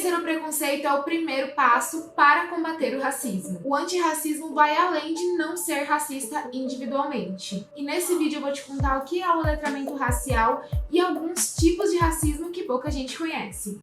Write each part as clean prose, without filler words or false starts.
Vencer o preconceito é o primeiro passo para combater o racismo. O antirracismo vai além de não ser racista individualmente. E nesse vídeo eu vou te contar o que é o letramento racial e alguns tipos de racismo que pouca gente conhece.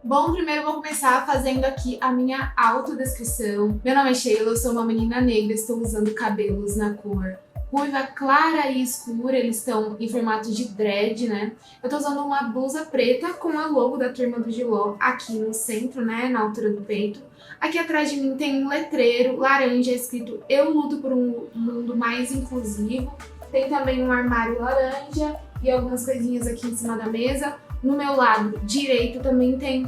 Bom, primeiro eu vou começar fazendo aqui a minha autodescrição. Meu nome é Sheila, eu sou uma menina negra, estou usando cabelos na cor ruiva clara e escura, eles estão em formato de dread, né? Eu tô usando uma blusa preta com a logo da Turma do Giló aqui no centro, né, na altura do peito. Aqui atrás de mim tem um letreiro laranja escrito "Eu luto por um mundo mais inclusivo". Tem também um armário laranja e algumas coisinhas aqui em cima da mesa. No meu lado direito também tem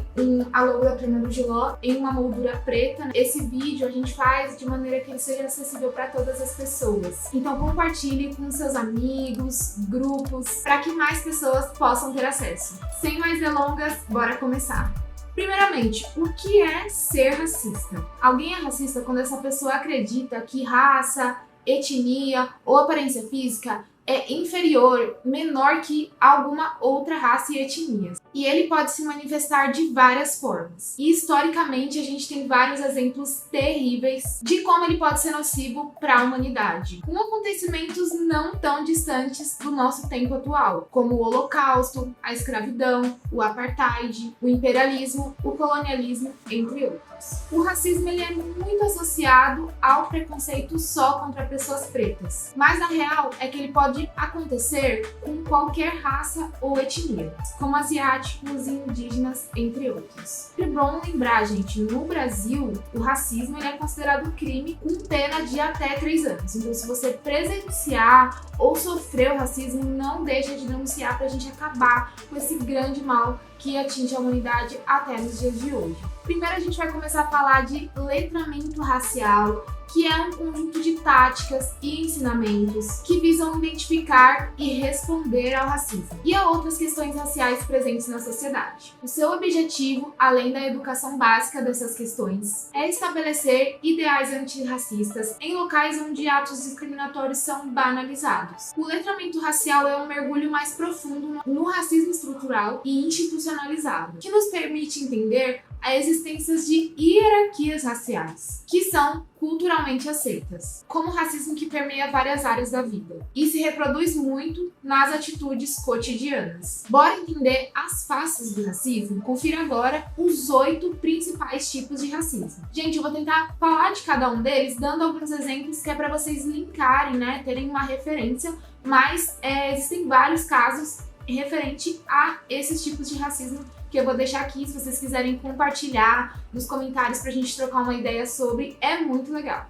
a logo da Turma do Giló em uma moldura preta. Esse vídeo a gente faz de maneira que ele seja acessível para todas as pessoas. Então compartilhe com seus amigos, grupos, para que mais pessoas possam ter acesso. Sem mais delongas, bora começar! Primeiramente, o que é ser racista? Alguém é racista quando essa pessoa acredita que raça, etnia ou aparência física é inferior, menor que alguma outra raça e etnia. E ele pode se manifestar de várias formas. E historicamente a gente tem vários exemplos terríveis de como ele pode ser nocivo para a humanidade, com acontecimentos não tão distantes do nosso tempo atual, como o Holocausto, a escravidão, o apartheid, o imperialismo, o colonialismo, entre outros. O racismo ele é muito associado ao preconceito só contra pessoas pretas, mas a real é que ele pode acontecer com qualquer raça ou etnia, como asiáticos e indígenas, entre outros. É bom lembrar, gente, no Brasil, o racismo ele é considerado crime com pena de até 3 anos. Então, se você presenciar ou sofreu racismo, não deixa de denunciar para a gente acabar com esse grande mal que atinge a humanidade até nos dias de hoje. Primeiro a gente vai começar a falar de letramento racial, que é um conjunto de táticas e ensinamentos que visam identificar e responder ao racismo e a outras questões raciais presentes na sociedade. O seu objetivo, além da educação básica dessas questões, é estabelecer ideais antirracistas em locais onde atos discriminatórios são banalizados. O letramento racial é um mergulho mais profundo no racismo estrutural e institucionalizado, que nos permite entender a existência de hierarquias raciais, que são culturalmente aceitas, como o racismo que permeia várias áreas da vida e se reproduz muito nas atitudes cotidianas. Bora entender as faces do racismo? Confira agora os 8 principais tipos de racismo. Gente, eu vou tentar falar de cada um deles, dando alguns exemplos que é para vocês linkarem, né, terem uma referência, mas existem vários casos referente a esses tipos de racismo que eu vou deixar aqui, se vocês quiserem compartilhar nos comentários pra gente trocar uma ideia sobre, é muito legal.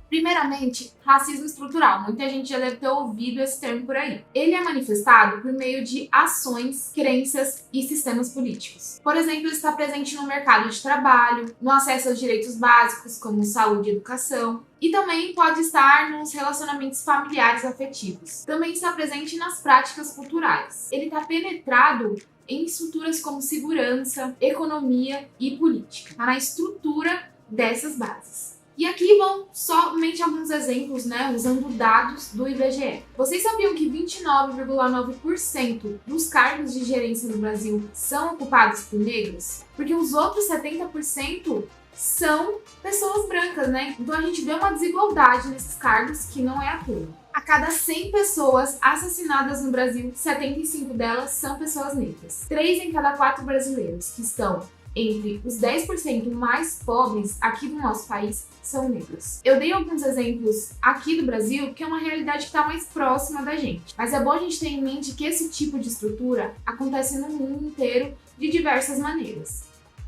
Primeiramente, racismo estrutural. Muita gente já deve ter ouvido esse termo por aí. Ele é manifestado por meio de ações, crenças e sistemas políticos. Por exemplo, ele está presente no mercado de trabalho, no acesso aos direitos básicos, como saúde e educação, e também pode estar nos relacionamentos familiares afetivos. Também está presente nas práticas culturais. Ele está penetrado em estruturas como segurança, economia e política. Está na estrutura dessas bases. E aqui vão somente alguns exemplos, né, usando dados do IBGE. Vocês sabiam que 29,9% dos cargos de gerência no Brasil são ocupados por negros? Porque os outros 70% são pessoas brancas, né? Então a gente vê uma desigualdade nesses cargos que não é à toa. A cada 100 pessoas assassinadas no Brasil, 75 delas são pessoas negras. 3 em cada 4 brasileiros que estão entre os 10% mais pobres aqui do nosso país são negros. Eu dei alguns exemplos aqui do Brasil, que é uma realidade que está mais próxima da gente. Mas é bom a gente ter em mente que esse tipo de estrutura acontece no mundo inteiro de diversas maneiras.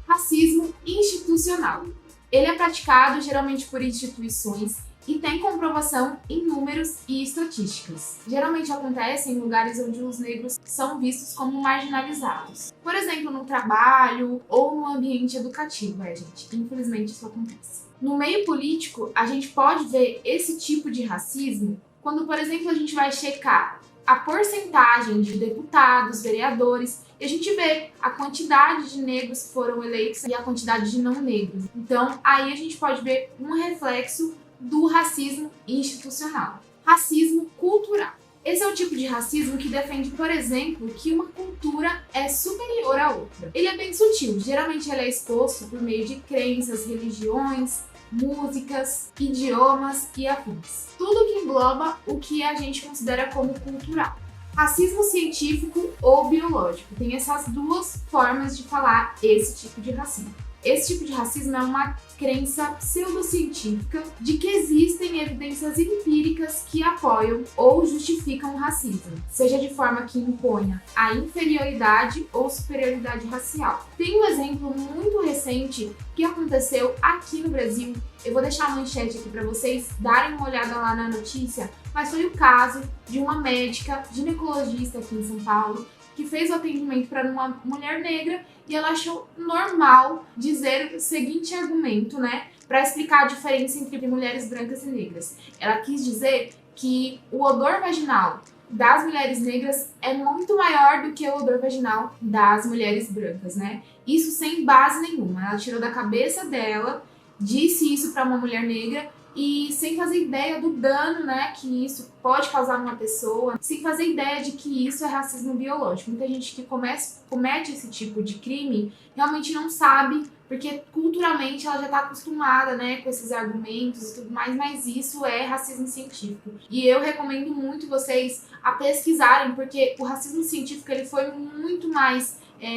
Racismo institucional. Ele é praticado geralmente por instituições e tem comprovação em números e estatísticas. Geralmente acontece em lugares onde os negros são vistos como marginalizados. Por exemplo, no trabalho ou no ambiente educativo, gente. Infelizmente isso acontece. No meio político, a gente pode ver esse tipo de racismo quando, por exemplo, a gente vai checar a porcentagem de deputados, vereadores, e a gente vê a quantidade de negros que foram eleitos e a quantidade de não negros. Então, aí a gente pode ver um reflexo do racismo institucional. Racismo cultural. Esse é o tipo de racismo que defende, por exemplo, que uma cultura é superior à outra. Ele é bem sutil, geralmente ele é exposto por meio de crenças, religiões, músicas, idiomas e afins. Tudo que engloba o que a gente considera como cultural. Racismo científico ou biológico. Tem essas duas formas de falar esse tipo de racismo. Esse tipo de racismo é uma crença pseudocientífica de que existem evidências empíricas que apoiam ou justificam o racismo, seja de forma que imponha a inferioridade ou superioridade racial. Tem um exemplo muito recente que aconteceu aqui no Brasil. Eu vou deixar a manchete aqui para vocês darem uma olhada lá na notícia, mas foi o caso de uma médica ginecologista aqui em São Paulo que fez o atendimento para uma mulher negra e ela achou normal dizer o seguinte argumento, né, para explicar a diferença entre mulheres brancas e negras. Ela quis dizer que o odor vaginal das mulheres negras é muito maior do que o odor vaginal das mulheres brancas, né? Isso sem base nenhuma. Ela tirou da cabeça dela, disse isso para uma mulher negra e sem fazer ideia do dano, né, que isso pode causar numa pessoa, sem fazer ideia de que isso é racismo biológico. Muita gente que comete esse tipo de crime realmente não sabe, porque culturalmente ela já está acostumada, né, com esses argumentos e tudo mais, mas isso é racismo científico. E eu recomendo muito vocês a pesquisarem, porque o racismo científico ele foi muito mais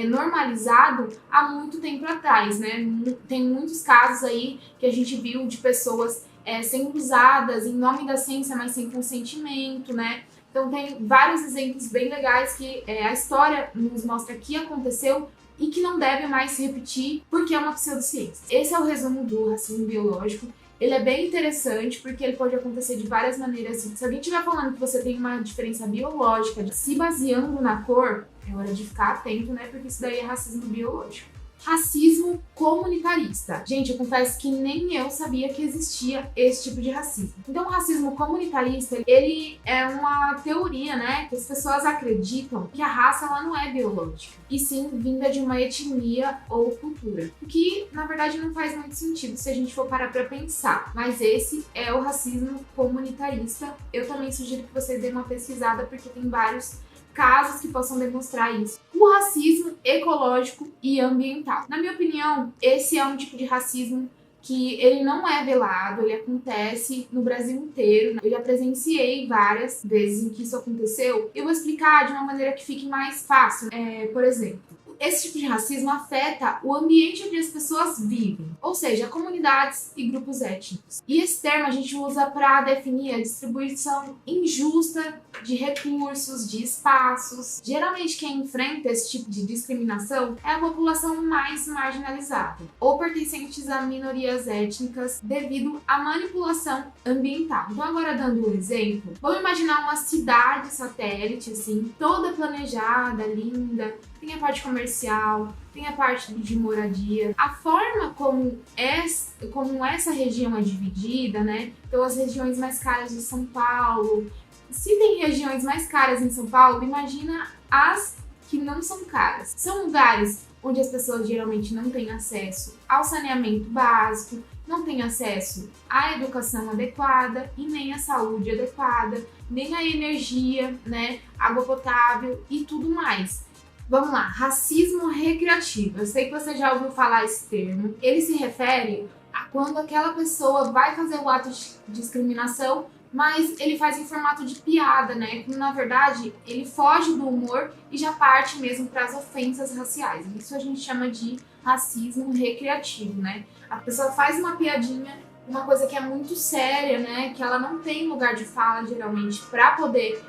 normalizado há muito tempo atrás, né? Tem muitos casos aí que a gente viu de pessoas sendo usadas em nome da ciência, mas sem consentimento, né? Então tem vários exemplos bem legais que a história nos mostra que aconteceu e que não deve mais se repetir porque é uma pseudociência. Esse é o resumo do racismo biológico. Ele é bem interessante porque ele pode acontecer de várias maneiras. Se alguém estiver falando que você tem uma diferença biológica se baseando na cor, é hora de ficar atento, né? Porque isso daí é racismo biológico. Racismo comunitarista. Gente, eu confesso que nem eu sabia que existia esse tipo de racismo. Então, o racismo comunitarista, ele é uma teoria, né, que as pessoas acreditam que a raça ela não é biológica, e sim vinda de uma etnia ou cultura. O que, na verdade, não faz muito sentido se a gente for parar pra pensar. Mas esse é o racismo comunitarista. Eu também sugiro que vocês dêem uma pesquisada, porque tem vários casos que possam demonstrar isso. O racismo ecológico e ambiental. Na minha opinião, esse é um tipo de racismo que ele não é velado, ele acontece no Brasil inteiro. Eu já presenciei várias vezes em que isso aconteceu. Eu vou explicar de uma maneira que fique mais fácil. Por exemplo, esse tipo de racismo afeta o ambiente onde as pessoas vivem, ou seja, comunidades e grupos étnicos. E esse termo a gente usa para definir a distribuição injusta de recursos, de espaços. Geralmente quem enfrenta esse tipo de discriminação é a população mais marginalizada, ou pertencentes a minorias étnicas devido à manipulação ambiental. Então agora dando um exemplo, vamos imaginar uma cidade satélite, assim, toda planejada, linda, tem a parte comercial, tem a parte de moradia. A forma como essa região é dividida, né? Então, as regiões mais caras de São Paulo. Se tem regiões mais caras em São Paulo, imagina as que não são caras. São lugares onde as pessoas geralmente não têm acesso ao saneamento básico, não têm acesso à educação adequada e nem à saúde adequada, nem à energia, né? Água potável e tudo mais. Vamos lá, racismo recreativo. Eu sei que você já ouviu falar esse termo. Ele se refere a quando aquela pessoa vai fazer o ato de discriminação, mas ele faz em formato de piada, né? Quando, na verdade, ele foge do humor e já parte mesmo para as ofensas raciais. Isso a gente chama de racismo recreativo, né? A pessoa faz uma piadinha, uma coisa que é muito séria, né? Que ela não tem lugar de fala, geralmente, para poder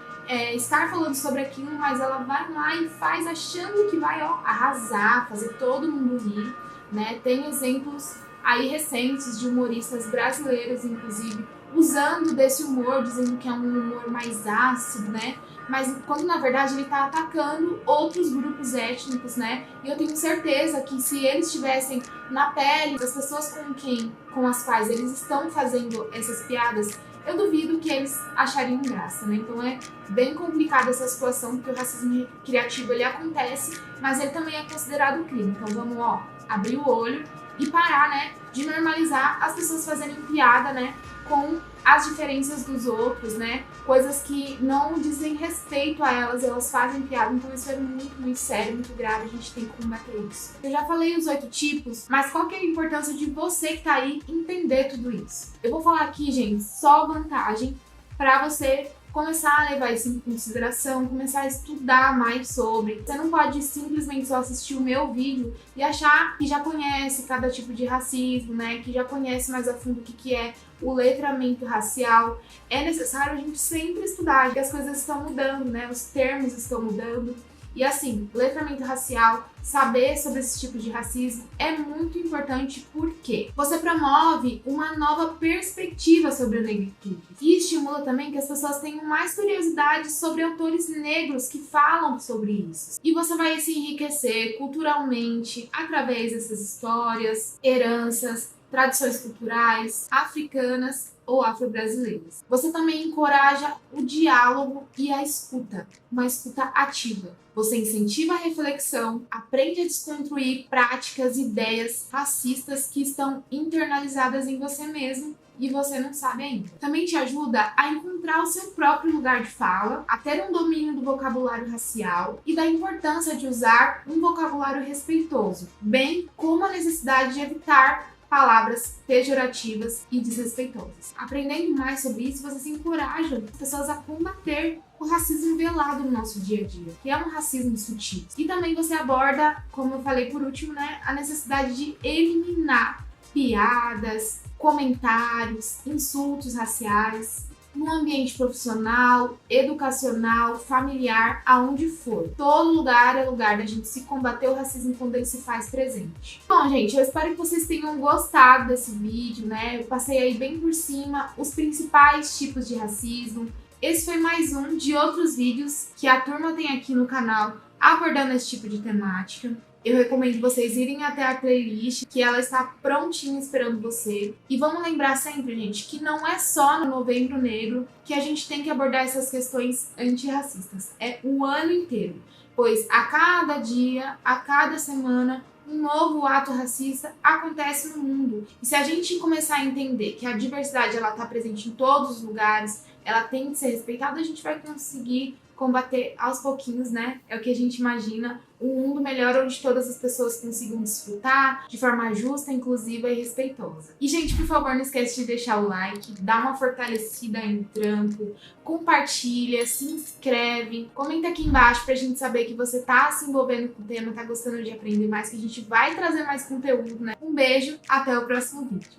estar falando sobre aquilo, mas ela vai lá e faz achando que vai arrasar, fazer todo mundo rir, né? Tem exemplos aí recentes de humoristas brasileiros, inclusive, usando desse humor, dizendo que é um humor mais ácido, né? Mas quando na verdade ele está atacando outros grupos étnicos, né? E eu tenho certeza que se eles estivessem na pele das pessoas com as quais eles estão fazendo essas piadas, eu duvido que eles achariam graça, né? Então é bem complicada essa situação, porque o racismo criativo ele acontece, mas ele também é considerado crime. Então vamos, abrir o olho e parar, né, de normalizar as pessoas fazerem piada, né, com as diferenças dos outros, né, coisas que não dizem respeito a elas fazem piada, então isso é muito, muito sério, muito grave, a gente tem que combater isso. Eu já falei os 8 tipos, mas qual que é a importância de você que tá aí entender tudo isso? Eu vou falar aqui, gente, só vantagem para você começar a levar isso em consideração, começar a estudar mais sobre. Você não pode simplesmente só assistir o meu vídeo e achar que já conhece cada tipo de racismo, né? Que já conhece mais a fundo o que é o letramento racial. É necessário a gente sempre estudar, porque as coisas estão mudando, né? Os termos estão mudando. E assim, letramento racial, saber sobre esse tipo de racismo é muito importante porque você promove uma nova perspectiva sobre a negritude e estimula também que as pessoas tenham mais curiosidade sobre autores negros que falam sobre isso. E você vai se enriquecer culturalmente através dessas histórias, heranças, tradições culturais africanas ou afro-brasileiras. Você também encoraja o diálogo e a escuta, uma escuta ativa. Você incentiva a reflexão, aprende a desconstruir práticas e ideias racistas que estão internalizadas em você mesmo e você não sabe ainda. Também te ajuda a encontrar o seu próprio lugar de fala, a ter um domínio do vocabulário racial e da importância de usar um vocabulário respeitoso, bem como a necessidade de evitar palavras pejorativas e desrespeitosas. Aprendendo mais sobre isso, você se encoraja as pessoas a combater o racismo velado no nosso dia a dia, que é um racismo sutil. E também você aborda, como eu falei por último, né, a necessidade de eliminar piadas, comentários, insultos raciais no ambiente profissional, educacional, familiar, aonde for. Todo lugar é lugar da gente se combater o racismo quando ele se faz presente. Bom, gente, eu espero que vocês tenham gostado desse vídeo, né? Eu passei aí bem por cima os principais tipos de racismo. Esse foi mais um de outros vídeos que a turma tem aqui no canal abordando esse tipo de temática. Eu recomendo vocês irem até a playlist, que ela está prontinha esperando você. E vamos lembrar sempre, gente, que não é só no Novembro Negro que a gente tem que abordar essas questões antirracistas. É o ano inteiro, pois a cada dia, a cada semana, um novo ato racista acontece no mundo. E se a gente começar a entender que a diversidade ela está presente em todos os lugares, ela tem que ser respeitada, a gente vai conseguir combater aos pouquinhos, né? É o que a gente imagina, um mundo melhor onde todas as pessoas consigam desfrutar de forma justa, inclusiva e respeitosa. E, gente, por favor, não esquece de deixar o like, dá uma fortalecida aí no trampo, compartilha, se inscreve, comenta aqui embaixo pra gente saber que você tá se envolvendo com o tema, tá gostando de aprender mais, que a gente vai trazer mais conteúdo, né? Um beijo, até o próximo vídeo.